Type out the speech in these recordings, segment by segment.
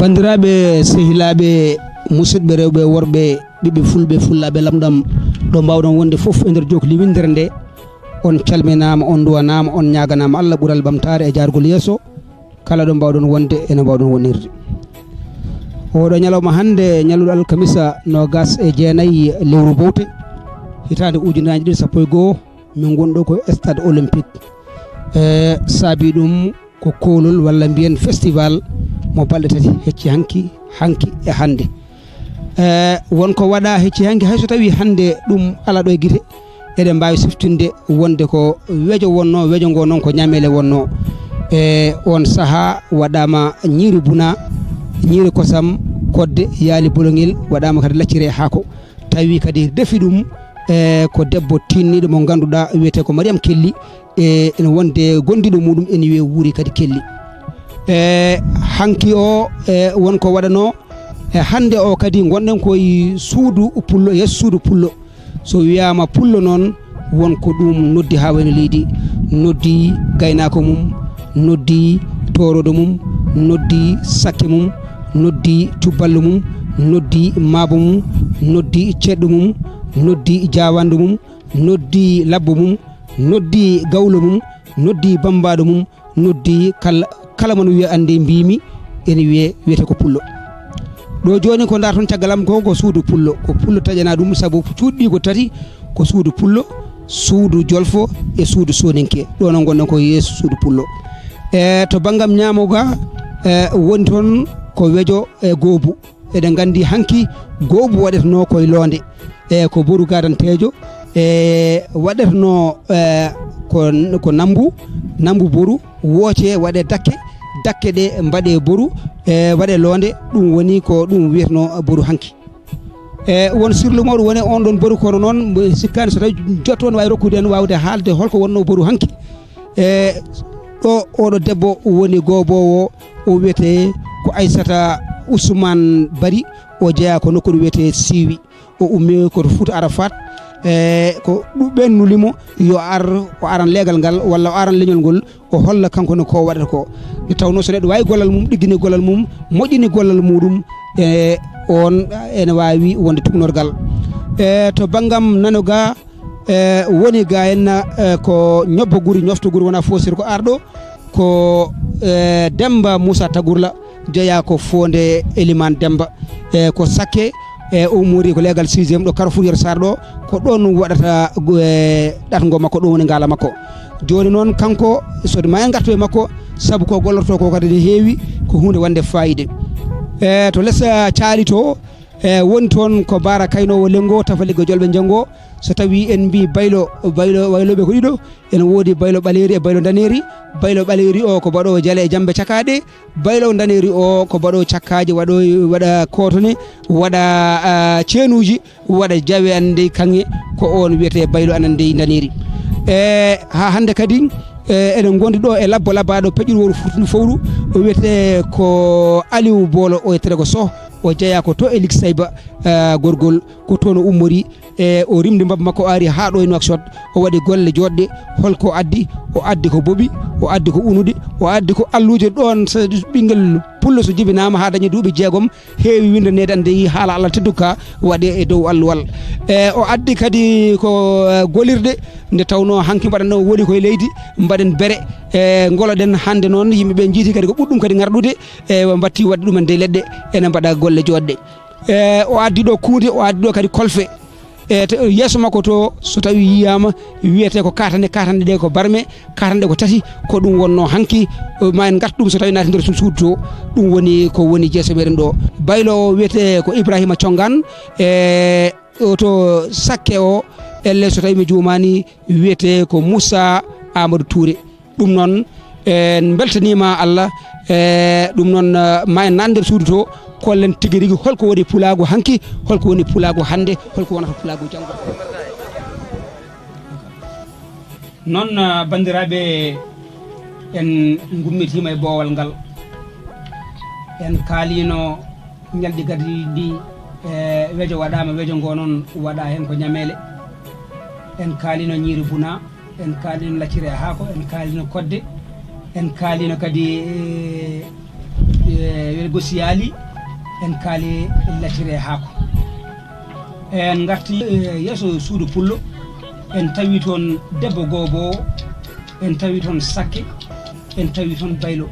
bandiraɓe sehilaɓe musidɓe rewɓe worɓe ɓiɓɓe fulɓe fullaɓe lamɗam ɗo mbawɗon wonde foof e nder jokli windere nde on calminama on duwanama on ñaganama Allah ɓuural ɓamtare e jargol yesso kala ɗo mbawɗon wonde ene mbawɗon wonirde oɗo ñalawma hande ñalluɗo alkamisa nogas e jeenayyi lewru bowte hitande ujunaji ɗiɗi sappo e goho min gonɗo ko stade olympique saabi ɗum ko kolol walla mbiyen festival mo balɗe tati hecci hanki e hande wonko waɗa hecci hanki hayso tawi hande ɗum ala ɗo e guite eɗen mbawi siftinde wonde ko weejo wonno weejo ngo noon ko ñamele wonno on saaha waɗama ñiiri buna ñiiri kosam kodde yaali bolongel waɗama kadi laccire haako tawi kadi defi ɗum ko debbo tinniɗo mo ganduɗa wiyete ko Mariame Kelly ene wonde gondiɗo muɗum ene wiye wuuri kadi Kelly hanki o wonko waɗano hande o kadi gonɗen koye suudu pullo yesso suudu pullo so wiyama pullo noon wonko ɗum noddi ha wayno leydi noddi gaynako mum noddi torodo mum noddi sakke mum noddi tuballo mum noddi maabo mum noddi ceɗɗo mum noddi jawandu mum noddi labbo mum noddi gawlo mum noddi bambaɗo mum noddi kala mon wiya ande mbimi ene wiyete ko pullo ɗo joni ko darton caggalam ko suudu pullo ko pullo taƴana ɗum saabu cuuɗɗi ko tati ko suudu pullo suudu jolfo e suudu soninke ɗo noon gonɗen ko yeeso suudu pullo to banggam ñamoga woni toon ko weejo e goobu eɗen gandi hanki goobu waɗetno koye loonde ko boru gadantejo waɗetno ko nambu boru wooce waɗe dakke ɗe mbaɗe boru waɗe loonde ɗum woni ko ɗum wiyetno boru hanki won sirlu mawɗo woni on ɗon boru kono noon sikkani so tawi jotto ne wawi rokkude en wawde haalde holko wonno boru hanki ɗo oɗo debbo woni goobowo o wiyete ko Aissata Ousmane Bari o jeeya ko nokkuɗo wiyete Siwi o ummi koto Fouta Arafat ko ɓennulimo yo o aran leegal ngal walla o aran leñol ngol o holla kanko ne ko waɗata ko nde tawno so neɗɗo wawi gollal mum ɗiggini gollal mum moƴƴini gollal muɗum on ene wawi wonde tugnorgal to banggam nano ga woni ga henna ko ñobbo guri ñofto guri wona fosir ko arɗo ko Demba Moussa Tagurla jeeya ko Fonde Elimane Demba ko sakke o muri ko legal 6e ɗo Carrefour yer sar ɗo ko ɗon waɗata ɗatgo makko ɗum woni ngala makko joni noon kanko sode ma en gartu e makko saabu ko gollorto ko kadi ne heewi ko hunde wande fayide to lessa caali to woni toon ko Bara Kaynowo Lengo Tafaliggo Jolɓe Jango so tawi en mbi wayloɓe ko ɗiɗo ene woodi baylo ɓaleri e baylo daneri baylo ɓaleri o ko baɗo jaale e jambe cakaɗe baylo daneri o ko baɗo cakkaji waɗa kotone waɗa ceenuji waɗa jawe ande kanŋe ko on wiyete baylo anande daneri ha hande kadi eɗen gondi ɗo e labbo labbaɗo peƴƴir woru furtini fowru o wiyete ko Aliou Bolo o yettere ko Sow o jeeya ko to e Lik Sayba gorgol ko toon o ummori o rimdi mbabba makko o ari ha ɗo e Nouakchott o waɗi golle joɗɗe holko addi o addi ko boɓi o addi ko unude o addi ko alluje ɗon so ɓinguel pullo so jibinama ha dañi duuɓi 6 heewi windanede ande yi haala Allah tedduka waɗe e dow alluwal o addi kadi ko golirɗe nde tawno hanki mbaɗanno woni koye leydi mbaɗen bere goloɗen hande noon yimɓeɓe jiiti kadi ko ɓuɗɗum kadi garɗude batti wadde ɗumen de leɗɗe ene mbaɗa golle joɗɗe o addi ɗo kuude o addi ɗo kadi kolfe yeeso makko to so tawi yiyama wiyete ko katane ɗe ko barme katane ko tati ko ɗum wonno hanki ma en garta ɗum so tawi naati nder suudu to ɗum woni ko woni jeeso meɗen ɗo baylo wiyete ko Ibrahima Thiongan to sakke o elle so tawi mi jumani wiyete ko Moussa Amadou Touré ɗum noon en beltanima Allah ɗum noon ma en nan nder suudu to kollen tigui rigui holko woni pulago hanki holko woni pulago hande holko wonata pulago janggo noon bandiraɓe en gummitima e boowal ngal en kaalino ñalɗi gadi ndi weejo waɗama weejo ngo noon waɗa hen ko ñamele en kaalino ñiiri buna en kaalino laccire haako en kaalino kodde en kaalino kadi welgo siyali en kaali latire haako en garti yeso suudu pullo en tawi toon debbo goobo en tawi toon sakke en tawi toon baylo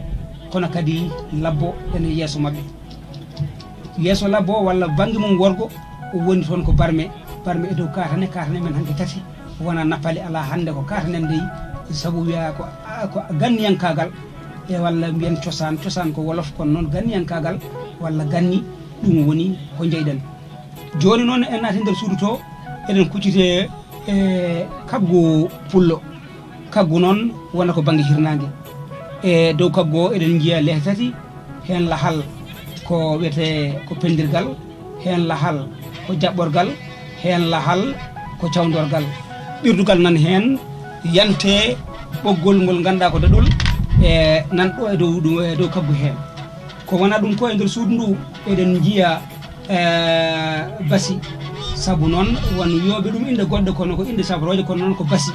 kono kadi labbo en yeeso mabɓe yeeso labbo walla bangi mum worgo woni toon ko barme e dow katane men hanke tati wona nappale ala hande ko katanen dey sabu wiya ko ganniyankagal e walla mbiyen cosaan ko wolof kono noon ganniyankagal walla ganni ɗum woni ko jeyɗen joni noon en naati nder suudu to eɗen kuccite kaggu pullo kaggu noon wona ko banggue hirnangue e dow kaggu o eɗen jiiya lehte tati hen lahal ko wiyete ko pendirgal hen lahal ko jaɓɓorgal hen lahal ko cawdorgal ɓirdugal nan hen yante ɓoggol ngol ganduɗa ko daɗol e nan ɗo e dow kaggu hen ko wona ɗum ko e nder suudu ndu eɗen jiiya basi saabu noon won wiyoɓe ɗum inde goɗɗo kono ko inde sabroje kono noon ko basi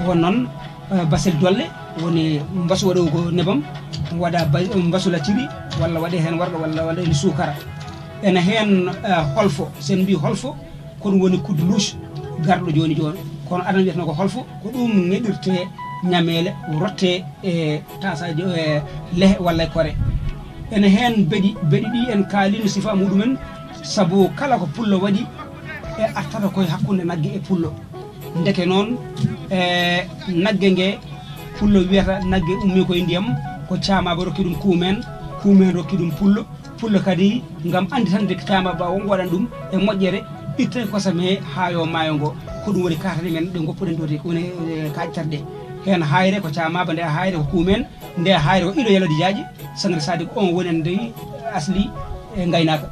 won noon basel dolle woni mbasu waɗo ko nebam waɗa mbasu lacciri walla waɗe hen warga walla waɗa hen sukara ene hen holfo sen mbi holfo kono woni kuddu louche garɗo joni kono aɗana wiyatno ko holfo ko ɗum neɗirte ñamele rotte e tasaji lehe walla e kore ene hen beɗi ɗi en kaalino sifa muɗumen saabu kala ko pullo waɗi e artata koye hakkude naggue e pullo ndeke noon naggue ngue pullo wiyata naggue ummi koye ndiyam ko camaba rokki ɗum kuumen rokki ɗum pullo kadi gam anditande camaba wonko waɗan ɗum e moƴƴere itta kosam he ha yo maayo ngo ko ɗum woni katane men ɗe goppuɗen ɗo woni kaƴitat ɗe hen hayre ko camaba nde hayre ko kuumen nde hayre ko iɗo yalade jaaji sangre sadi ko on woni en dey asli e gaynaka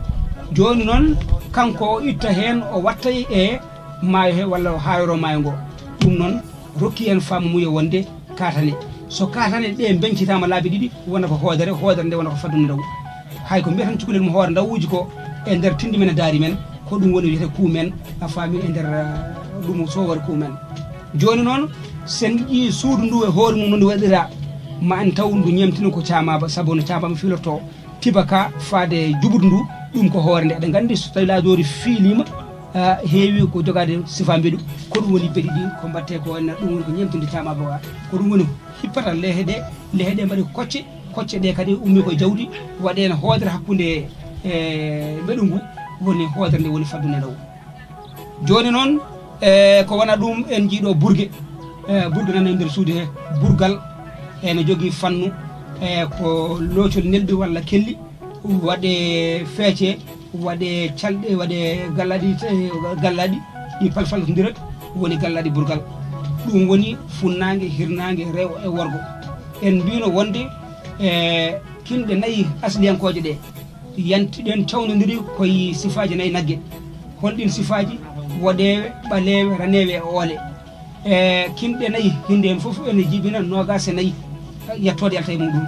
joni noon kanko itta hen o watta e maayo he walla hayro maayo ngo ɗum noon rokki en fammu muyo wonde katane so katane ɗe bencitama laabi ɗiɗi wona ko hoodere nde wona ko faddude ndaw hay ko mbiyatan cukalel mo hoore ndawuji ko e nder tindi men e daari men ko ɗum woni wiyete kuumen a faami e nder ɗum sowore kuumen joni noon sen ƴi suudu ndu e hoore mum no ndu waɗira ma en taw ndu ñemtino ko camaba saabu no camaba filorto tibaka faade juɓudu ndu ɗum ko hoore nde eɗen gandi so tawi laadori fiilima heewi ko jogade sifa mbeɗu ko ɗum woni beɗi ɗi ko mbatte ko wonno ɗum woni ko ñemtinde camaba wa ko ɗum woni hippata lehe ɗe mbaɗi kocce ɗe kadi ummi koye jawdi waɗene hoodere hakkude mbeɗu ngu woni hoodere nde woni faddude ndaw joni noon ko wona ɗum en jiiɗo burgue nan e nder suudu he burgal ene jogui fannu ko loocol nelbi walla kelli waɗe feece waɗe calɗe waɗe gallaɗi ɗi palfaltodira woni gallaɗi burgal ɗum woni funnague hirnague rewo e worgo en mbino wonde kinɗe nayyi asliyankoje ɗe yantiɗen cawnodiri koye sifaji nayyi naggue holɗin sifaji woɗewe ɓalewe ranewe e oole kinɗe nayyi hinde hen foof ene jibina nogas e nayyi yettode yalta e muɗum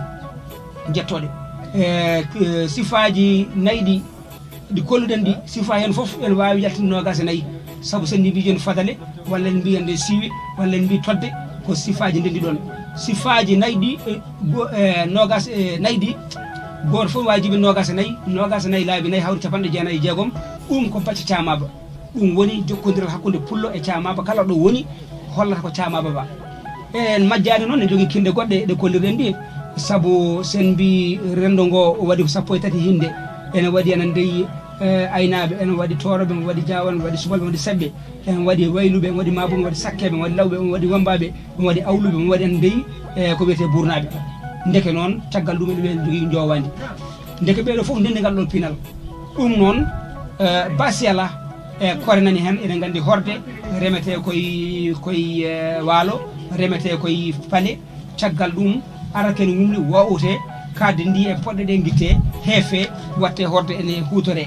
jettoɗe sifaji nayyi ɗi kolluɗen ɗi sifa hen foof ene wawi yaltinde nogas e nayyi saabu sen mbi joni fadale walla en mbiya nde siiwe walla en mbi todde ko sifaji ndendi ɗon sifaji nayyi ɗi nogas e nayyi ɗi goto foof wawi jibi nogas e nayyi laabi nayyi hawri capanɗe jeenayyi e jeegom ɗum ko bacca camaba ɗum woni jokkodiral hakkude pullo e camaba kala ɗo woni hollata ko camaba ba en majjani noon ne jogui kinde goɗɗe ɗe kollirɗen ɗi saabu sen mbi rendo ngo waɗi ko sappo e tati hinde ene waɗi enen ndeyi aynaɓe ene waɗi toroɓe ene waɗi jawan ene waɗi subalɓe ene waɗi sebɓe ene waɗi wayluɓe ene waɗi mabuɓe ene waɗi sakkeɓe ene waɗi lawɓe ene waɗi wambaɓe ene waɗi awluɓe ene waɗi ene ndeyi ko wiyete burnaɓe ndeke noon caggal ɗum eɗen jogui jowandi ndeke ɓeɗo foof ndendi ngal ɗon pinal ɗum noon basi ala e kore nani hen eɗen gandi horde remete koye waalo remete koye paale caggal ɗum arake no wumli wawte kadde ndi e poɗɗe ɗe guitte heefe watte horde ene hutore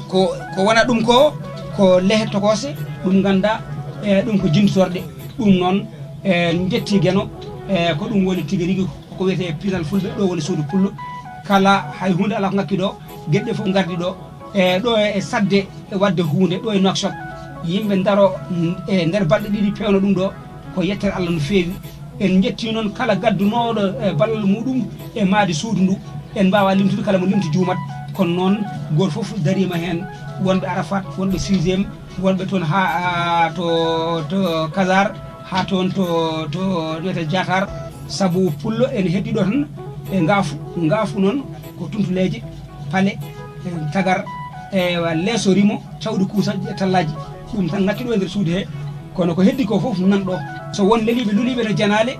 ko wona ɗum ko lehe tokose ɗum ganda ɗum ko jintotorde ɗum noon jetti gueno ko ɗum woni tigui rigui ko wiyete pinal fulɓe ɗo woni suudu pullo kala hay hunde ala ko ngakki ɗo gueɗɗe foof gardi ɗo ɗo e sadde wadde hunde ɗo e Nouakchott yimɓe daro e nder balɗe ɗiɗi pewno ɗum ɗo ko yettere Allah no feewi en jetti noon kala gaddunoɗo ballal muɗum e maade suudu ndu en mbawa limtude kala mo limti juumat kono noon goto foof darima hen wonɓe Arafat wonɓe 6e wonɓe toon ha to Kasar ha toon to wiyete Diatar saabu pullo en heddi ɗo tan e ngaafu noon ko tuntuleje paale tagar e leeso rimo tawde kuusaji e tallaji ɗum tan ngakki ɗo e nder suudu he kono ko heddi ko foof nan ɗo so won leliɓe luliɓe no janale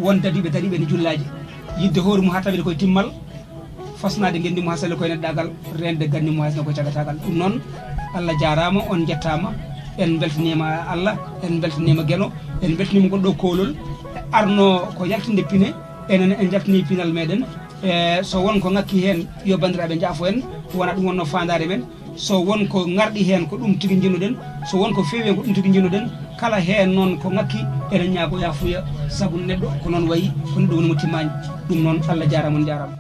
won dadiɓe dariɓe ne jullaji yidde hoore mum ha tawide koye timmal fasnade gendi mum ha sale koye neɗɗagal rende ganni mum hasno koye cagatagal ɗum noon Allah jarama on jettama en beltanima Allah en beltanima gueno en beltanima gonɗo kolol arno ko yaltinde pine enen en jaltini pinal meɗen so won ko ngakki hen yo bandiraɓe jaafo en wona ɗum wonno fandare men so won ko garɗi hen ko ɗum tigui jinnuɗen so won ko feewi ko ɗum tigui jinnuɗen kala hen noon ko ngakki enen ñaago yafuya saabu neɗɗo ko noon wayi ko neɗɗo woni mo timmani ɗum noon Allah jarama on jarama